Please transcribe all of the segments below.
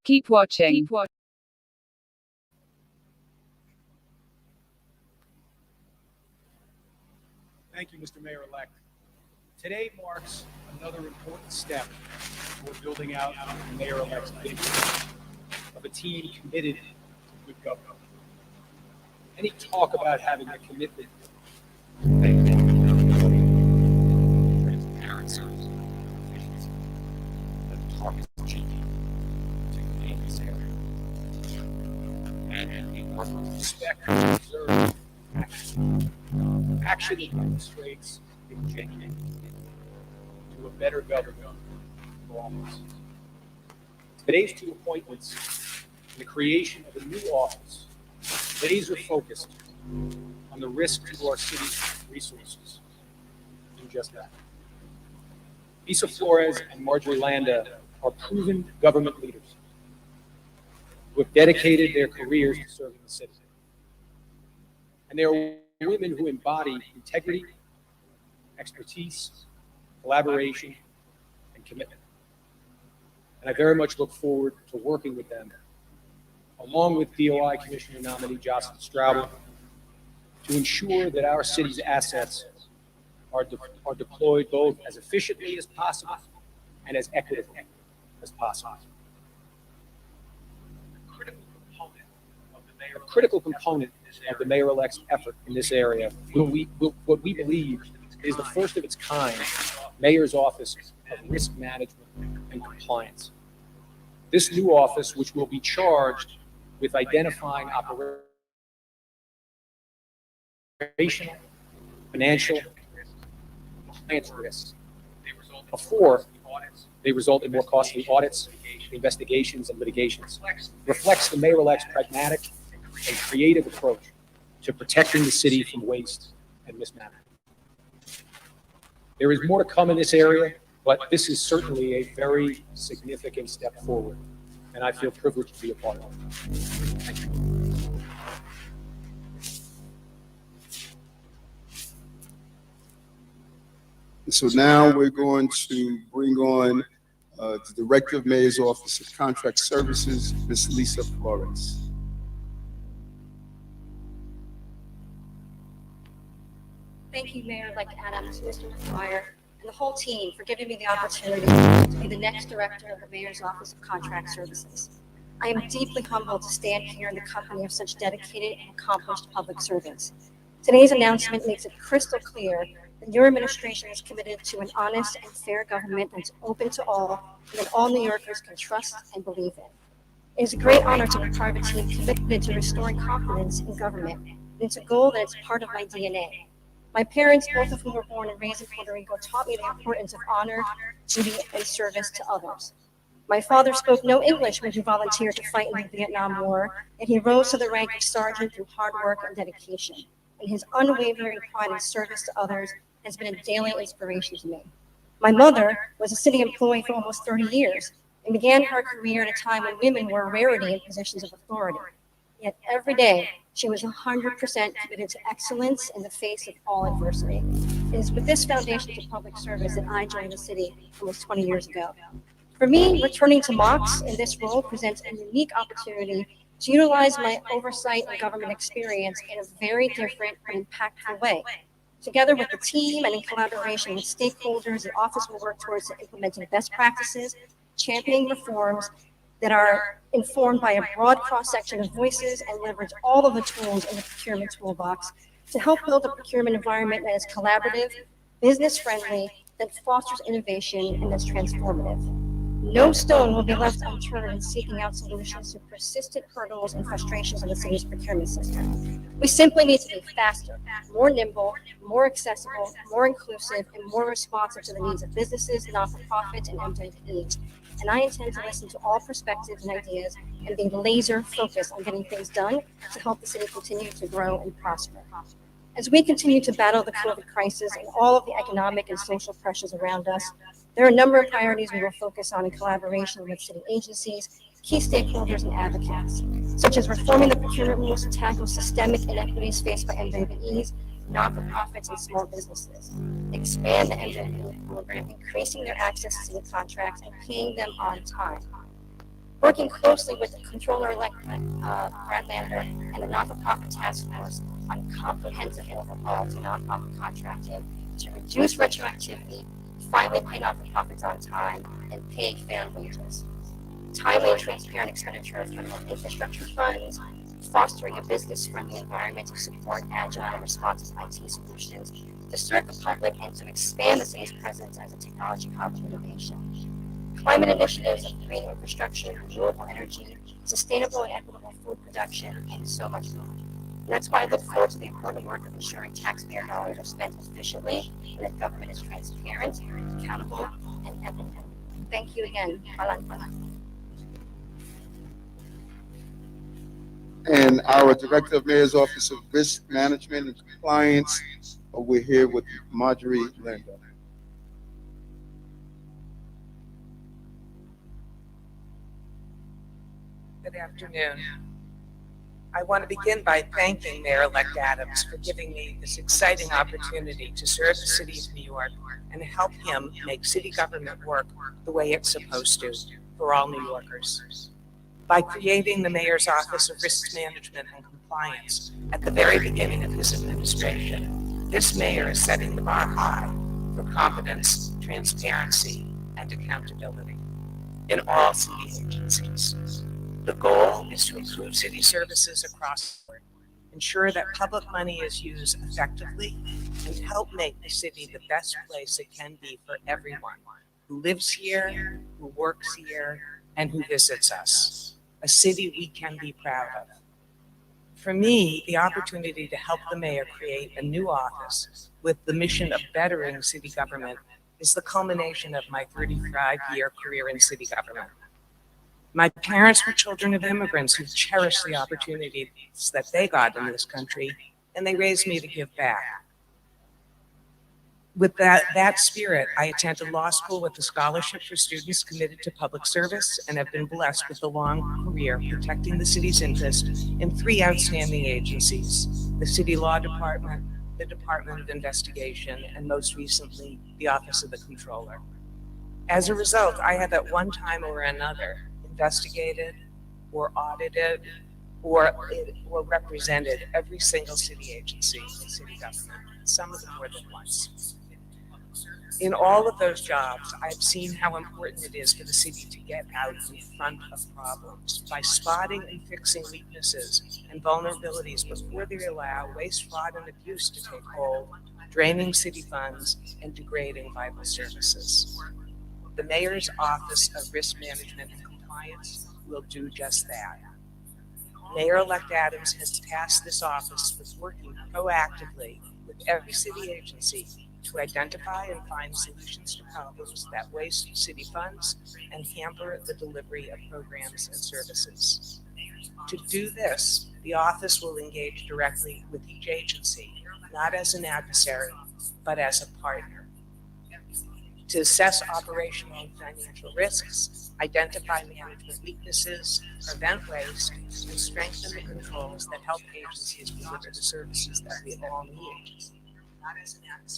Keep watching. Thank you, Mr. Mayor-elect. Today marks another important step toward building out the Mayor-elect's vision of a team committed to good government. Any talk about having a commitment transparency, efficiency, and target achievement in this area. And the respect and deserve action that demonstrates a genuine to a better government for all of us. Today's two appointments and the creation of a new office laser focused on the risk to our city's resources. Do just that. Lisa Flores and Marjorie Landa are proven government leaders who have dedicated their careers to serving the city. And they are women who embody integrity, expertise, collaboration, and commitment. And I very much look forward to working with them, along with DOI Commissioner nominee Jocelyn Straubel, to ensure that our city's assets are deployed both as efficiently as possible and as equitably as possible. A critical component of the Mayor-elect's effort in this area what we believe is the first of its kind Mayor's Office of Risk Management and Compliance. This new office, which will be charged with identifying operational, financial, compliance risks. Before they result in more costly audits, investigations, and litigations, reflects the Mayor-elect's pragmatic and creative approach to protecting the city from waste and mismanagement. There is more to come in this area, but this is certainly a very significant step forward, and I feel privileged to be a part of it. Thank you. So now we're going to bring on the Director of Mayor's Office of Contract Services, Ms. Lisa Flores. Thank you, Mayor-elect Adams, Mr. McGuire, and the whole team for giving me the opportunity to be the next Director of the Mayor's Office of Contract Services. I am deeply humbled to stand here in the company of such dedicated and accomplished public servants. Today's announcement makes it crystal clear that your administration is committed to an honest and fair government that's open to all and that all New Yorkers can trust and believe in. It is a great honor to be part of a team committed to restoring confidence in government, and it's a goal that is part of my DNA. My parents, both of whom were born and raised in Puerto Rico, taught me the importance of honor, duty, and service to others. My father spoke no English when he volunteered to fight in the Vietnam War, and he rose to the rank of sergeant through hard work and dedication. And his unwavering pride and service to others has been a daily inspiration to me. My mother was a city employee for almost 30 years and began her career at a time when women were a rarity in positions of authority. Yet every day, she was 100% committed to excellence in the face of all adversity. It is with this foundation to public service that I joined the city almost 20 years ago. For me, returning to Mox in this role presents a unique opportunity to utilize my oversight and government experience in a very different and impactful way. Together with the team and in collaboration with stakeholders, the office will work towards implementing best practices, championing reforms that are informed by a broad cross-section of voices and leverage all of the tools in the procurement toolbox to help build a procurement environment that is collaborative, business-friendly, that fosters innovation, and that's transformative. No stone will be left unturned in seeking out solutions to persistent hurdles and frustrations in the city's procurement system. We simply need to be faster, more nimble, more accessible, more inclusive, and more responsive to the needs of businesses, not-for-profits, and MPPs. And I intend to listen to all perspectives and ideas and be laser focused on getting things done to help the city continue to grow and prosper. As we continue to battle the COVID crisis and all of the economic and social pressures around us, there are a number of priorities we will focus on in collaboration with city agencies, key stakeholders, and advocates, such as reforming the procurement rules to tackle systemic inequities faced by MWEs, not-for-profits, and small businesses, expand the MWE program, increasing their access to the contracts and paying them on time, working closely with the controller-elect Brad Lander and the not-for-profit task force on comprehensive overhaul to nonprofit contracting to reduce retroactivity, finally pay not-for-profits on time, and pay fair wages. Timely and transparent expenditure of federal infrastructure funds, fostering a business-friendly environment to support agile and responsive IT solutions, to serve the public and to expand the city's presence as a technology hub of innovation. Climate initiatives of green infrastructure, renewable energy, sustainable and equitable food production, and so much more. And that's why I look forward to the important work of ensuring taxpayer dollars are spent efficiently and that government is transparent, accountable, and equitable. Thank you again. And our Director of Mayor's Office of Risk Management and Compliance, we're here with Marjorie Lander. Good afternoon. I want to begin by thanking Mayor-elect Adams for giving me this exciting opportunity to serve the city of New York and help him make city government work the way it's supposed to for all New Yorkers. By creating the Mayor's Office of Risk Management and Compliance at the very beginning of his administration, this mayor is setting the bar high for competence, transparency, and accountability in all city agencies. The goal is to improve city services across the board, ensure that public money is used effectively, and help make the city the best place it can be for everyone who lives here, who works here, and who visits us. A city we can be proud of. For me, the opportunity to help the mayor create a new office with the mission of bettering city government is the culmination of my 35-year career in city government. My parents were children of immigrants who cherished the opportunities that they got in this country, and they raised me to give back. With that spirit, I attended law school with a scholarship for students committed to public service and have been blessed with a long career protecting the city's interest in 3 outstanding agencies: the City Law Department, the Department of Investigation, and most recently, the Office of the Controller. As a result, I have at one time or another investigated or audited or represented every single city agency in city government, some of them more than once. In all of those jobs, I've seen how important it is for the city to get out in front of problems by spotting and fixing weaknesses and vulnerabilities before they allow waste, fraud, and abuse to take hold, draining city funds and degrading vital services. The Mayor's Office of Risk Management and Compliance will do just that. Mayor-elect Adams has tasked this office with working proactively with every city agency to identify and find solutions to problems that waste city funds and hamper the delivery of programs and services. To do this, the office will engage directly with each agency, not as an adversary, but as a partner, to assess operational and financial risks, identify management weaknesses, prevent waste, and strengthen the controls that help agencies deliver the services that we all need.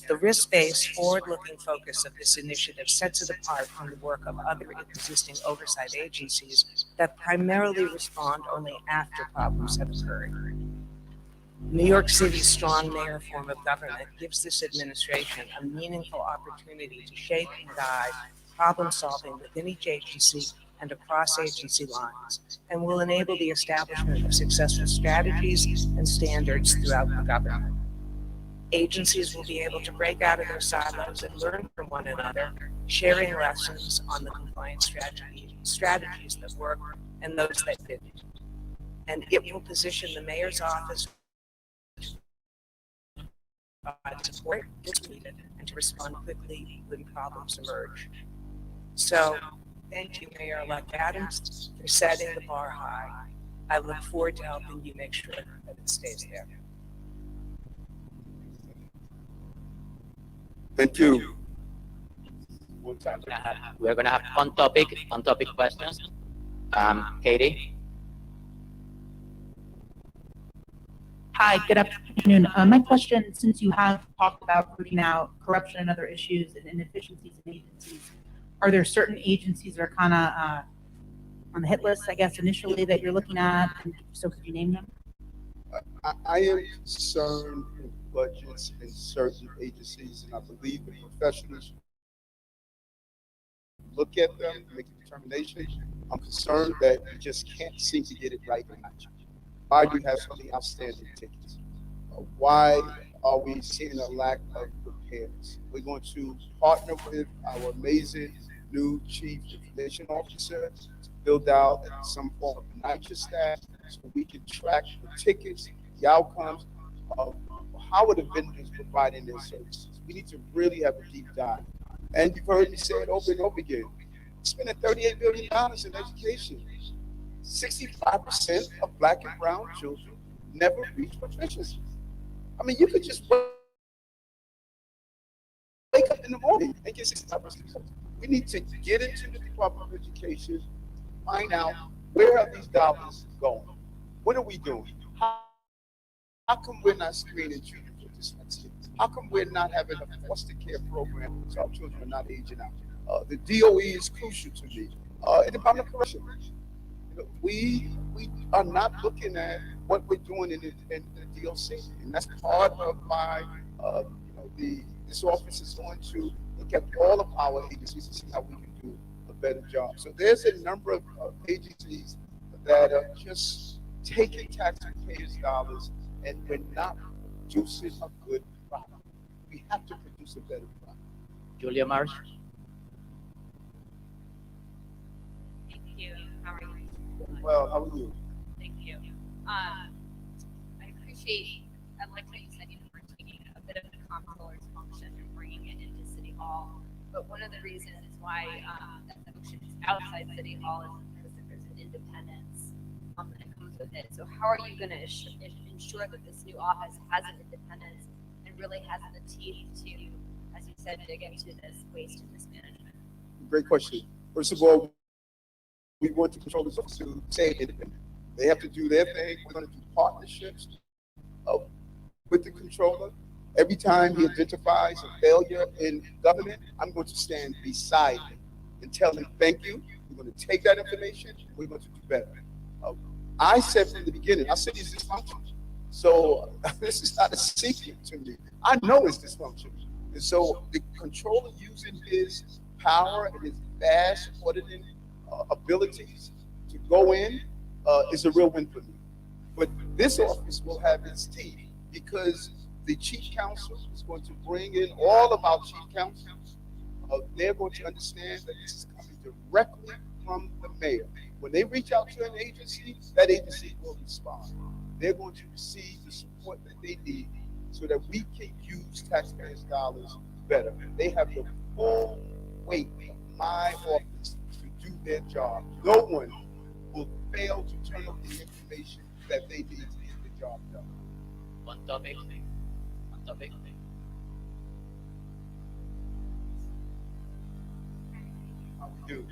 The risk-based, forward-looking focus of this initiative sets it apart from the work of other existing oversight agencies that primarily respond only after problems have occurred. New York City's strong mayor form of government gives this administration a meaningful opportunity to shape and guide problem-solving within each agency and across agency lines, and will enable the establishment of successful strategies and standards throughout the government. Agencies will be able to break out of their silos and learn from one another, sharing lessons on the compliance strategies that work and those that didn't. And it will position the mayor's office to provide support as needed and to respond quickly when problems emerge. So, thank you, Mayor-elect Adams, for setting the bar high. I look forward to helping you make sure that it stays there. Thank you. We're gonna have on-topic questions. Katie? Hi, good afternoon. My question, since you have talked about rooting out corruption and other issues and inefficiencies in agencies, are there certain agencies that are kind of on the hit list, I guess, initially that you're looking at? And so could you name them? I am concerned with budgets in certain agencies, and I believe the professionals look at them, make a determination. I'm concerned that we just can't seem to get it right now. Why do you have so many outstanding tickets? Why are we seeing a lack of repairs? We're going to partner with our amazing new chief information officer to build out some form of NYCHA staff so we can track the tickets, the outcomes of how are the vendors providing their services. We need to really have a deep dive. And you've heard me say it over and over again. We're spending $38 billion in education. 65% of Black and brown children never reach proficiency. I mean, you could just wake up in the morning and get 65%. We need to get into the Department of Education, find out where are these dollars going? What are we doing? How come we're not screening children for dyslexia? How come we're not having a foster care program so our children are not aging out? The DOE is crucial to me. And the Department of Corrections. We are not looking at what we're doing in the DOC, and that's part of my, this office is going to look at all of our agencies to see how we can do a better job. So there's a number of agencies that are just taking taxpayers' dollars, and we're not producing a good product. We have to produce a better product. Julia Marsh? Thank you. How are you? Well, how are you? Thank you. I like what you said, we're taking a bit of the comptroller's function and bringing it into City Hall. But one of the reasons why that function is outside City Hall is because there's an independence that comes with it. So how are you going to ensure that this new office has an independence and really has the teeth to, as you said, dig into this waste and mismanagement? Great question. First of all, we want the controllers to stay independent. They have to do their thing. We're going to do partnerships with the controller. Every time he identifies a failure in government, I'm going to stand beside him and tell him, thank you. We're going to take that information. We're going to do better. I said from the beginning, I said he's dysfunctional. So this is not a secret to me. I know it's dysfunctional. And so the controller using his power and his vast auditing abilities to go in is a real win for me. But this office will have its teeth because the chief counsel is going to bring in all of our chief counsels. They're going to understand that this is coming directly from the mayor. When they reach out to an agency, that agency will respond. They're going to receive the support that they need so that we can use taxpayers' dollars better. They have the full weight of my office to do their job. No one will fail to turn up the information that they need to get the job done. On topic. How we do?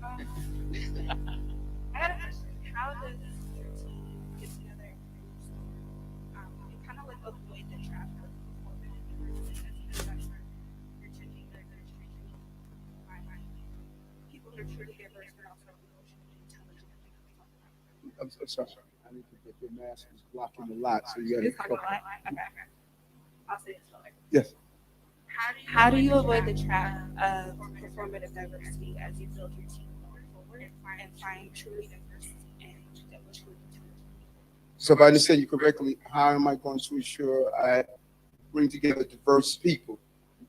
I had a question. How does your team get together and kind of like avoid the trap of you're taking their administration by people who are truly diverse but also emotionally intelligent? I'm sorry. I need to get your mask. It's blocking a lot, so you got to. Okay. I'll say it slower. Yes. How do you avoid the trap of performative diversity as you build your team going forward and find truly diverse and emotionally intelligent? So if I understand you correctly, how am I going to ensure I bring together diverse people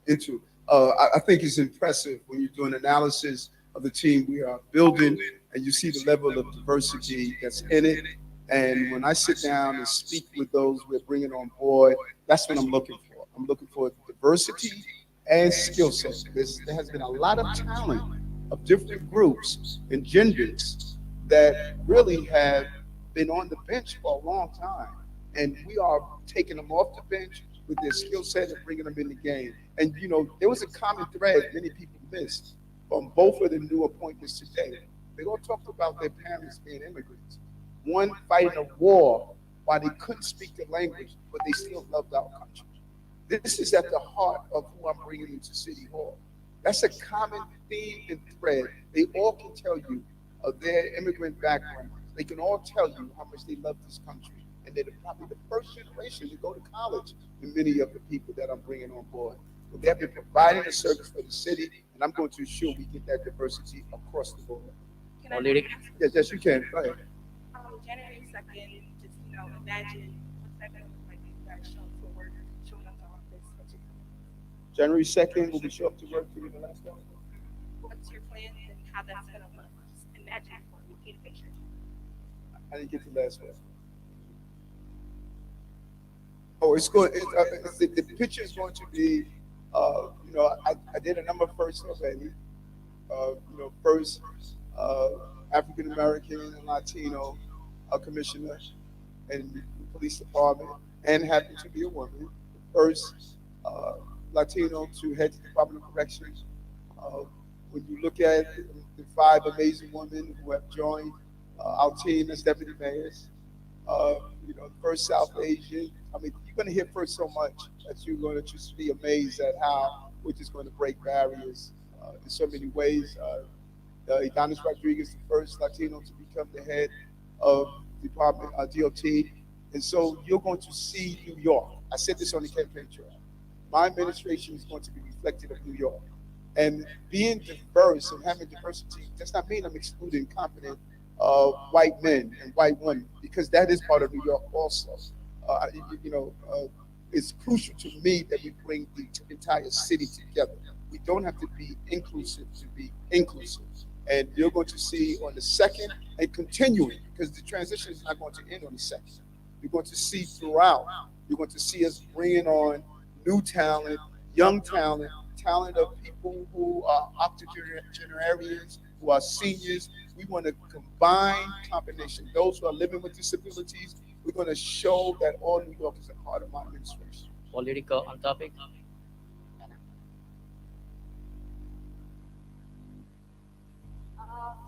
into? I think it's impressive when you're doing analysis of the team we are building and you see the level of diversity that's in it. And when I sit down and speak with those we're bringing on board, that's what I'm looking for. I'm looking for diversity and skill sets. There has been a lot of talent of different groups and genders that really have been on the bench for a long time. And we are taking them off the bench with their skill set and bringing them in the game. And, you know, there was a common thread many people missed from both of the new appointments today. They all talked about their parents being immigrants. One fighting a war while they couldn't speak the language, but they still loved our country. This is at the heart of who I'm bringing into City Hall. That's a common theme and thread. They all can tell you of their immigrant background. They can all tell you how much they love this country. And they're probably the first generation to go to college in many of the people that I'm bringing on board. But they have been providing a service for the city, and I'm going to ensure we get that diversity across the board. Can I Lyric. Yes, yes, you can. Go ahead. January 2nd, just, you know, imagine what's that going to look like if you guys show up to work, showing up to office, what's your plan? January 2nd, will we show up to work for you the last one? What's your plan and how that's going to look? Just imagine for me, paint a picture. I didn't get the last one. Oh, it's good. The picture is going to be, you know, I did a number first already. You know, first African American and Latino commissioner in the police department, and happened to be a woman. First Latino to head the Department of Corrections. When you look at the 5 amazing women who have joined our team as deputy mayors, you know, first South Asian. I mean, you're going to hear first so much that you're going to just be amazed at how we're just going to break barriers in so many ways. Adonis Rodriguez, the first Latino to become the head of Department DOT. And so you're going to see New York. I said this on the campaign trail. My administration is going to be reflective of New York. And being diverse and having diversity does not mean I'm excluding competent white men and white women, because that is part of New York also. You know, it's crucial to me that we bring the entire city together. We don't have to be inclusive to be inclusive. And you're going to see on the 2nd and continuing, because the transition is not going to end on the 2nd. You're going to see throughout. You're going to see us bringing on new talent, young talent, talent of people who are octogenarians, who are seniors. We want to combine combination. Those who are living with disabilities, we're going to show that all New York is a part of my administration. Political on topic.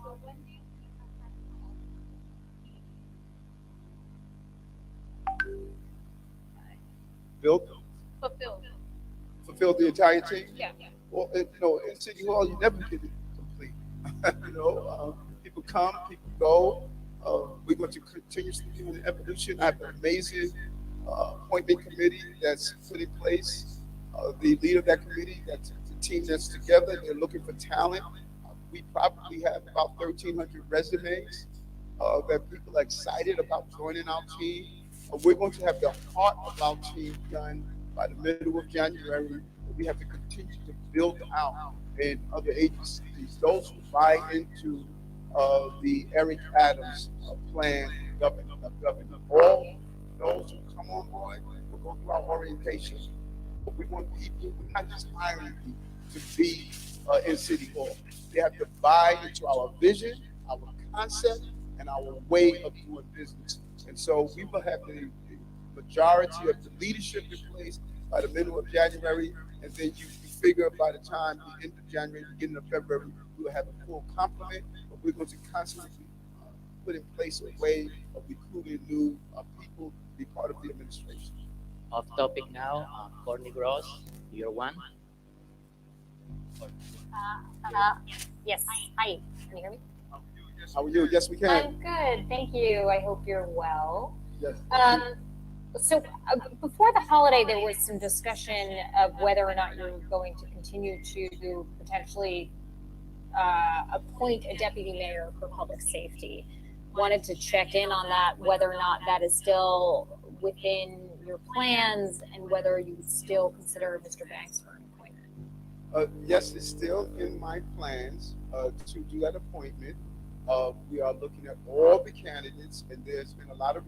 So when do you think Built, fulfilled? fulfill the entire team. Yeah. Well, you know, in City Hall, you never get it complete. You know, people come, people go. We're going to continuously do an evolution. I have an amazing appointment committee that's put in place. The leader of that committee, that's the team that's together. They're looking for talent. We probably have about 1,300 resumes that people are excited about joining our team. We're going to have the heart of our team done by the middle of January. We have to continue to build out in other agencies. Those who buy into the Eric Adams plan, government. All those who come on board will go through our orientation. But we want people, we're not just hiring people to be in City Hall. They have to buy into our vision, our concept, and our way of doing business. And so we will have the majority of the leadership in place by the middle of January, and then you figure by the time the end of January, beginning of February, we will have a full complement. But we're going to constantly put in place a way of recruiting new people to be part of the administration. Off topic now. Courtney Gross, year 1. Yes. Hi. Can you hear me? How are you? Yes, we can. I'm good. Thank you. I hope you're well. Yes. So before the holiday, there was some discussion of whether or not you're going to continue to potentially appoint a deputy mayor for public safety. Wanted to check in on that, whether or not that is still within your plans and whether you still consider Mr. Banks for an appointment. Yes, it's still in my plans to do that appointment. We are looking at all the candidates, and there's been a lot of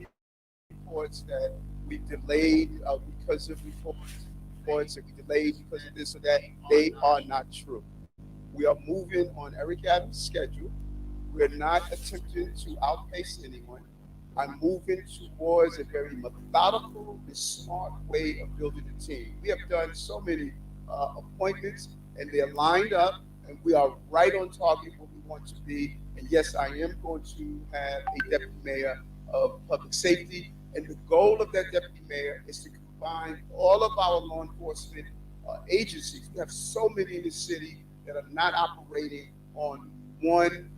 reports that we delayed because of reports that we delayed because of this or that. They are not true. We are moving on Eric Adams' schedule. We're not attempting to outpace anyone. I'm moving towards a very methodical and smart way of building a team. We have done so many appointments, and they're lined up, and we are right on target where we want to be. And yes, I am going to have a deputy mayor of public safety, and the goal of that deputy mayor is to combine all of our law enforcement agencies. We have so many in the city that are not operating on one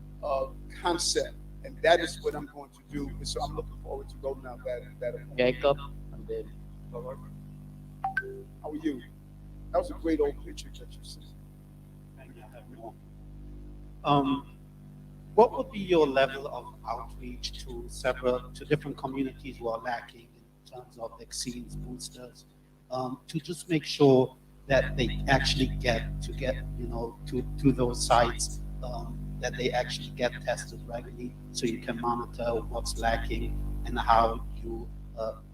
concept, and that is what I'm going to do. And so I'm looking forward to rolling out that. Jacob, and then How are you? That was a great old picture that you sent. What would be your level of outreach to different communities who are lacking in terms of vaccines, boosters, to just make sure that they actually get to those sites, that they actually get tested regularly, so you can monitor what's lacking and how you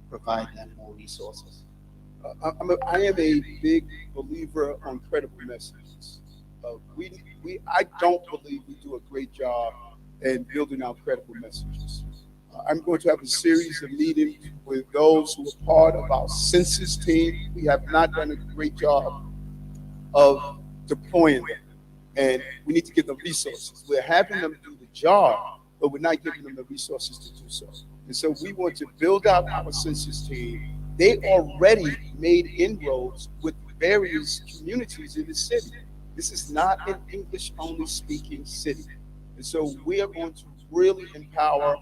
provide them more resources? I am a big believer on credible messages. I don't believe we do a great job in building out credible messages. I'm going to have a series of meetings with those who are part of our census team. We have not done a great job of deploying them, and we need to give them resources. We're having them do the job, but we're not giving them the resources to do so. And so we want to build out our census team. They already made inroads with various communities in the city. This is not an English-only speaking city. And so we are going to really empower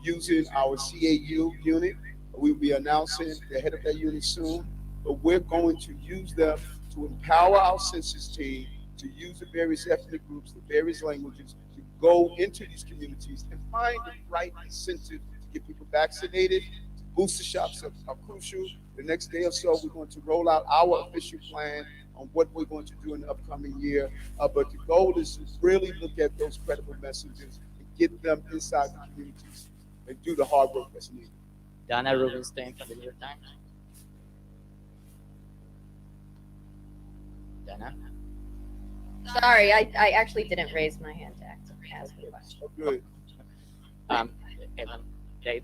using our CAU unit. We'll be announcing the head of that unit soon, but we're going to use them to empower our census team to use the various ethnic groups, the various languages, to go into these communities and find the right incentive to get people vaccinated. Booster shots are crucial. The next day or so, we're going to roll out our official plan on what we're going to do in the upcoming year. But the goal is to really look at those credible messages and get them inside the communities and do the hard work that's needed. Dana Rubenstein from the New York Times. Dana? Sorry, I actually didn't raise my hand to ask a question. Oh, good. Evan, Dave.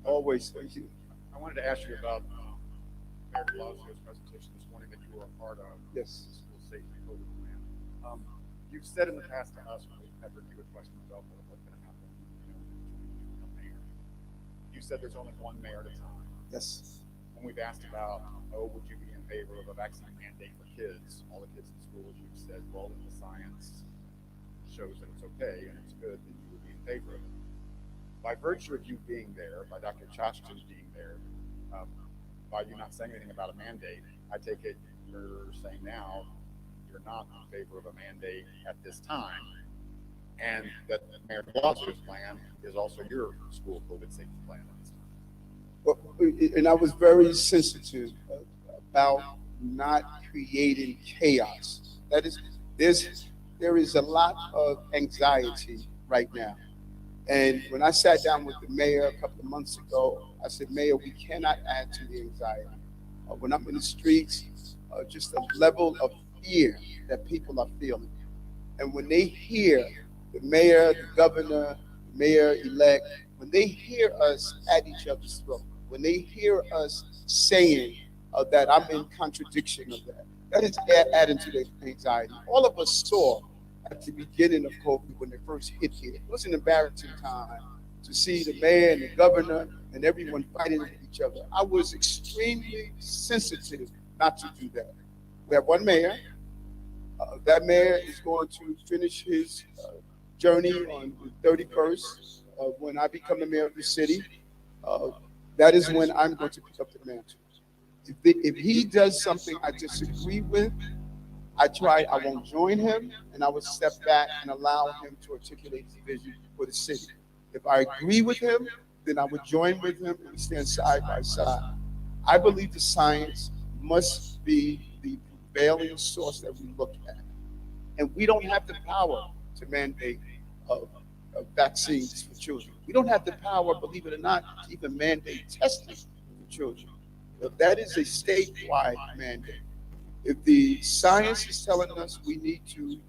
Always, thank you. I wanted to ask you about Mayor de Blasio's presentation this morning that you were a part of. Yes. The school safety code plan. You've said in the past to us when we've had review questions about what's going to happen, mayor. You said there's only one mayor at a time. Yes. When we've asked about, would you be in favor of a vaccine mandate for kids, all the kids in schools, you've said, well, if the science shows that it's okay and it's good, then you would be in favor of it. By virtue of you being there, by Dr. Chachkin being there, by you not saying anything about a mandate, I take it you're saying now you're not in favor of a mandate at this time, and that Mayor de Blasio's plan is also your school COVID safety plan at this time. Well, and I was very sensitive about not creating chaos. That is, there is a lot of anxiety right now. And when I sat down with the mayor a couple of months ago, I said, Mayor, we cannot add to the anxiety. When I'm in the streets, just a level of fear that people are feeling. And when they hear the mayor, the governor, the mayor-elect, when they hear us at each other's throat, when they hear us saying that I'm in contradiction of that, that is adding to their anxiety. All of us saw at the beginning of COVID when they first hit here. It was an embarrassing time to see the mayor and the governor and everyone fighting with each other. I was extremely sensitive not to do that. We have one mayor. That mayor is going to finish his journey on the 31st when I become the mayor of the city. That is when I'm going to pick up the mantle. If he does something I disagree with, I won't join him, and I will step back and allow him to articulate his vision for the city. If I agree with him, then I would join with him and we stand side by side. I believe the science must be the prevailing source that we look at. And we don't have the power to mandate vaccines for children. We don't have the power, believe it or not, to even mandate testing for children. That is a statewide mandate. If the science is telling us we need to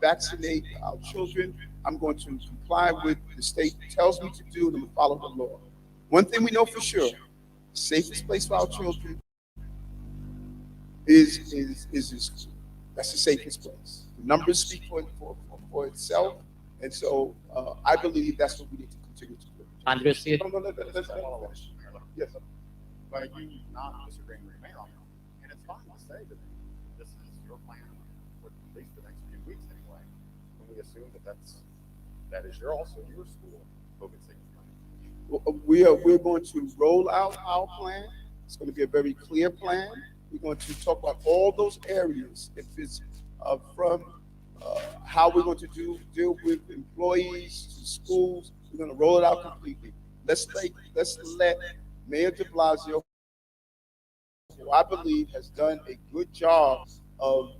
vaccinate our children, I'm going to comply with the state tells me to do, and I'm gonna follow the law. One thing we know for sure, the safest place for our children is the school. That's the safest place. The numbers speak for itself, and so I believe that's what we need to continue to do. Andrew Seed. Yes. By you not disagreeing with the mayor on that, and it's fine to say that this is your plan for at least the next few weeks anyway, when we assume that is also your school COVID safety plan. We're going to roll out our plan. It's going to be a very clear plan. We're going to talk about all those areas. If it's from how we're going to deal with employees to schools, we're going to roll it out completely. Let's let Mayor de Blasio, who I believe has done a good job of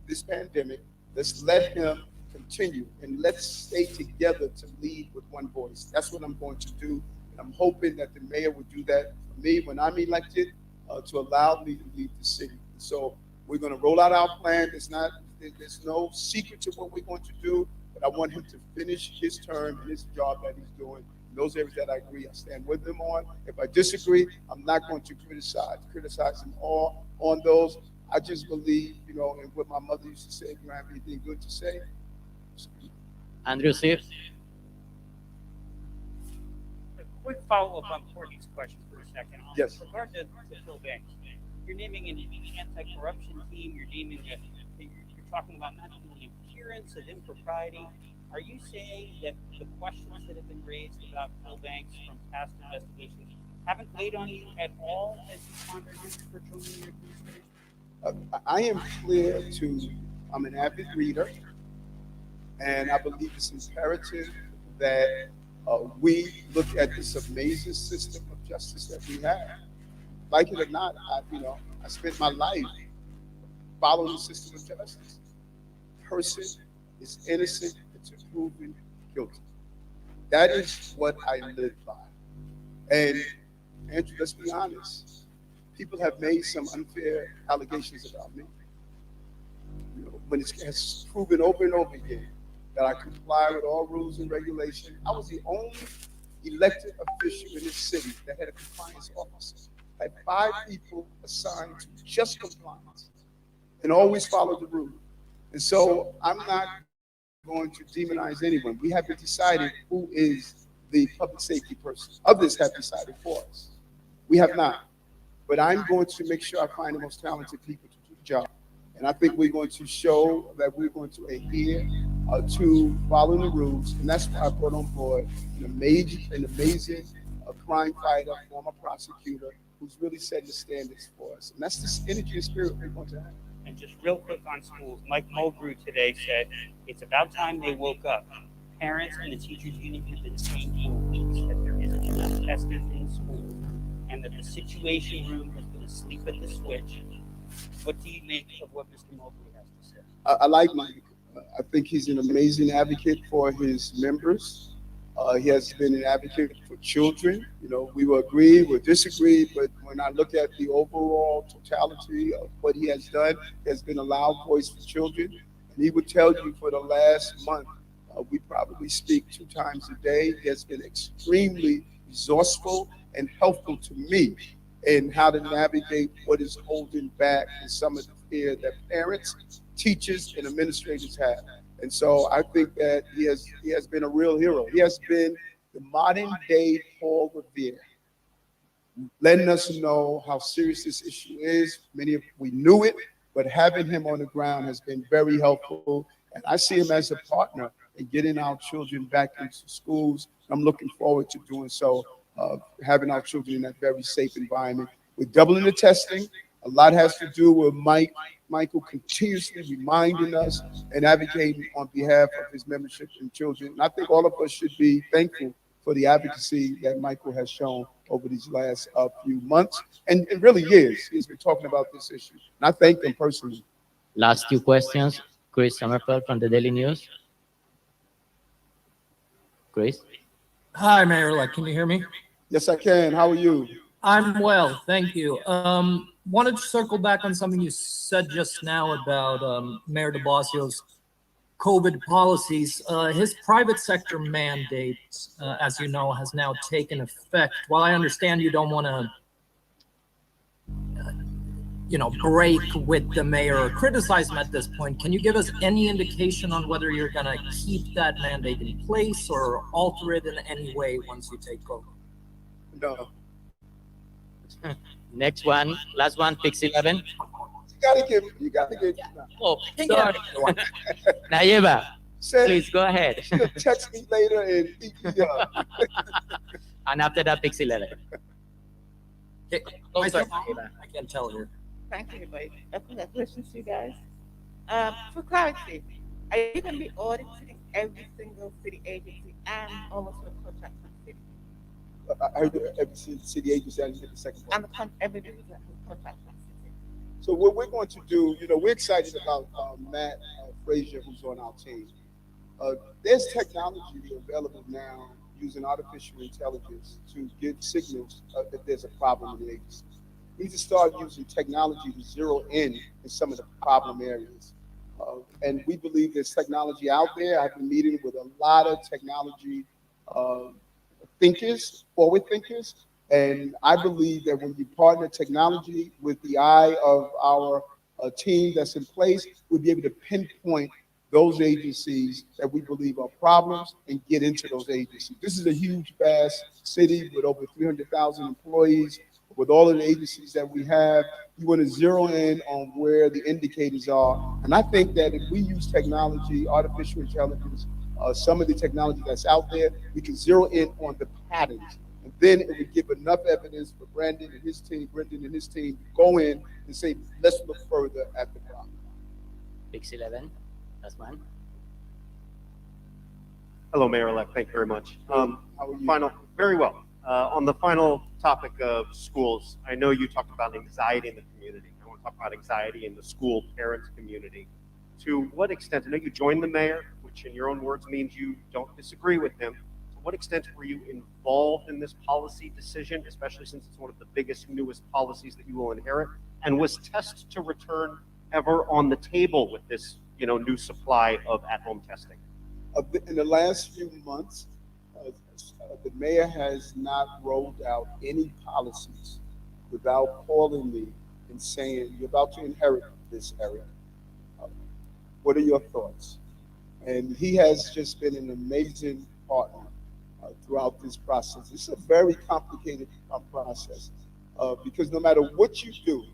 this pandemic, let's let him continue and let's stay together to lead with one voice. That's what I'm going to do. And I'm hoping that the mayor would do that for me when I'm elected to allow me to lead the city. So we're going to roll out our plan. There's no secret to what we're going to do, but I want him to finish his term and his job that he's doing. In those areas that I agree, I stand with him on. If I disagree, I'm not going to criticize him all on those. I just believe, you know, in what my mother used to say, if you have anything good to say. Andrew Seed. A quick follow-up on Courtney's question for a second. Yes. With regard to Phil Banks, you're naming an anti-corruption team, you're talking about not only appearance of impropriety. Are you saying that the questions that have been raised about Phil Banks from past investigations haven't weighed on you at all as you ponder this for joining your administration? I am clear I'm an avid reader, and I believe it's imperative that we look at this amazing system of justice that we have. Like it or not, I spent my life following the system of justice. Person is innocent until proven guilty. That is what I live by. And Andrew, let's be honest. People have made some unfair allegations about me. You know, when it's proven over and over again that I comply with all rules and regulations. I was the only elected official in this city that had a compliance officer. I had 5 people assigned to just compliance and always follow the rule. And so I'm not going to demonize anyone. We haven't decided who is the public safety person. Others have decided for us. We have not. But I'm going to make sure I find the most talented people to do the job. And I think we're going to show that we're going to adhere to following the rules. And that's why I brought on board an amazing crime fighter, former prosecutor, who's really setting the standards for us. And that's the energy and spirit we want to have. And just real quick on schools, Mike Mulgrew today said it's about time they woke up. Parents and the teachers union have been saying for weeks that there isn't enough testing in schools and that the situation room has been asleep at the switch. What do you make of what Mr. Mulgrew has to say? I like Mike. I think he's an amazing advocate for his members. He has been an advocate for children. You know, we will agree, we'll disagree, but when I look at the overall totality of what he has done, he has been a loud voice for children. And he would tell you for the last month, we probably speak 2 times a day. He has been extremely resourceful and helpful to me in how to navigate what is holding back and some of the fear that parents, teachers, and administrators have. And so I think that he has been a real hero. He has been the modern day Paul Revere, letting us know how serious this issue is. We knew it, but having him on the ground has been very helpful. And I see him as a partner in getting our children back into schools. I'm looking forward to doing so, having our children in that very safe environment. We're doubling the testing. A lot has to do with Michael continuously reminding us and advocating on behalf of his membership and children. And I think all of us should be thankful for the advocacy that Michael has shown over these last few months and really years. He's been talking about this issue. And I thank him personally. Last 2 questions. Chris Sommerfeld from the Daily News. Chris? Hi, Mayor-elect. Can you hear me? Yes, I can. How are you? I'm well, thank you. Wanted to circle back on something you said just now about Mayor de Blasio's COVID policies. His private sector mandate, as you know, has now taken effect. While I understand you don't want to, break with the mayor or criticize him at this point, can you give us any indication on whether you're going to keep that mandate in place or alter it in any way once you take over? No. Next one, last one, Pix 11. You gotta give. Oh, sorry. Nayeva, Say, please go ahead. she'll text me later and beat me up. And after that, Pix 11. Oh, sorry, Nayeva. I can't tell here. Thank you, everybody. Congratulations to you guys. For clarity, are you going to be auditing every single city agency and almost the contract from the city? I heard every city agency, I didn't get the second part. And every business contract from the city. So what we're going to do, we're excited about Matt Frazier, who's on our team. There's technology available now using artificial intelligence to get signals that there's a problem in the agency. We need to start using technology to zero in some of the problem areas. And we believe there's technology out there. I've been meeting with a lot of technology thinkers, forward thinkers. And I believe that when you partner technology with the eye of our team that's in place, we'll be able to pinpoint those agencies that we believe are problems and get into those agencies. This is a huge, vast city with over 300,000 employees. With all of the agencies that we have, you want to zero in on where the indicators are. And I think that if we use technology, artificial intelligence, some of the technology that's out there, we can zero in on the patterns. And then it would give enough evidence for Brendan and his team to go in and say, let's look further at the problem. Pix 11, last one. Hello, Mayor-elect. Thank you very much. How are you? Very well. On the final topic of schools, I know you talked about anxiety in the community. I want to talk about anxiety in the school parent community. To what extent, I know you joined the mayor, which in your own words means you don't disagree with him. To what extent were you involved in this policy decision, especially since it's one of the biggest, newest policies that you will inherit? And was test to return ever on the table with this, new supply of at-home testing? In the last few months, the mayor has not rolled out any policies without calling me and saying, you're about to inherit this area. What are your thoughts? And he has just been an amazing partner throughout this process. It's a very complicated process because no matter what you do,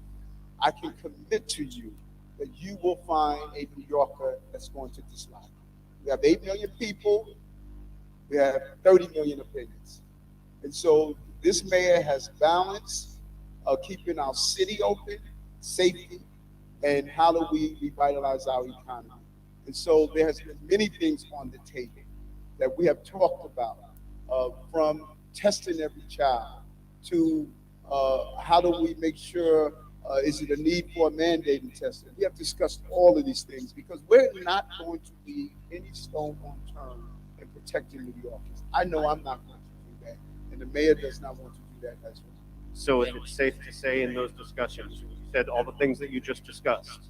I can commit to you that you will find a New Yorker that's going to dislike. We have 8 million people. We have 30 million opinions. And so this mayor has balance, keeping our city open, safety, and how do we revitalize our economy. And so there has been many things on the table that we have talked about, from testing every child to how do we make sure, is it a need for a mandating testing? We have discussed all of these things because we're not going to leave any stone unturned in protecting New Yorkers. I know I'm not going to do that, and the mayor does not want to do that as well. So is it safe to say in those discussions, you said all the things that you just discussed,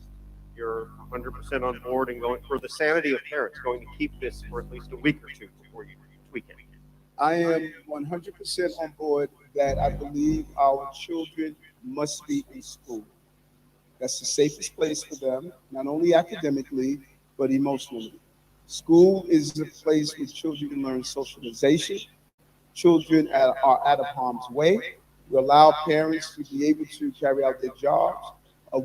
you're 100% on board and going for the sanity of parents, going to keep this for at least a week or two before you tweak it? I am 100% on board that I believe our children must be in school. That's the safest place for them, not only academically, but emotionally. School is a place where children learn socialization. Children are out of harm's way. We allow parents to be able to carry out their jobs.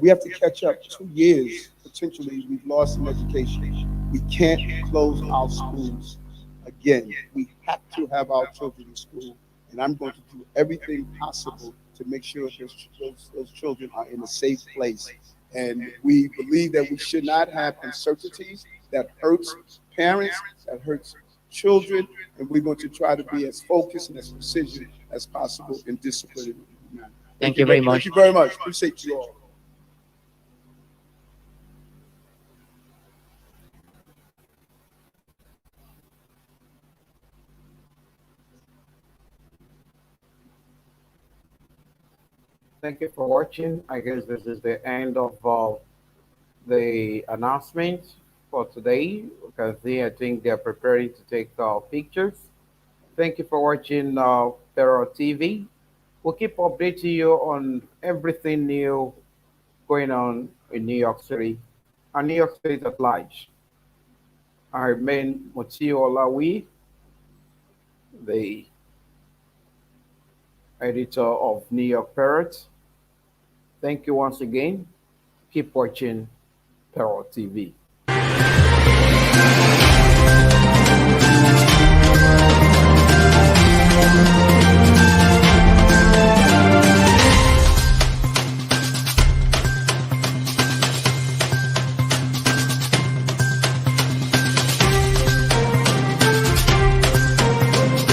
We have to catch up 2 years, potentially, we've lost in education. We can't close our schools again. We have to have our children in school, and I'm going to do everything possible to make sure those children are in a safe place. And we believe that we should not have uncertainties that hurts parents, that hurts children, and we're going to try to be as focused and as precision as possible in disciplining. Thank you very much. Thank you very much. Appreciate you all. Thank you for watching. I guess this is the end of the announcement. for today. Because I think they're preparing to take pictures. Thank you for watching Terror TV. We'll keep updating you on everything new going on in New York City and New York State at large. I remain Motio Olawi, the editor of New York Parrot. Thank you once again. Keep watching Terror TV.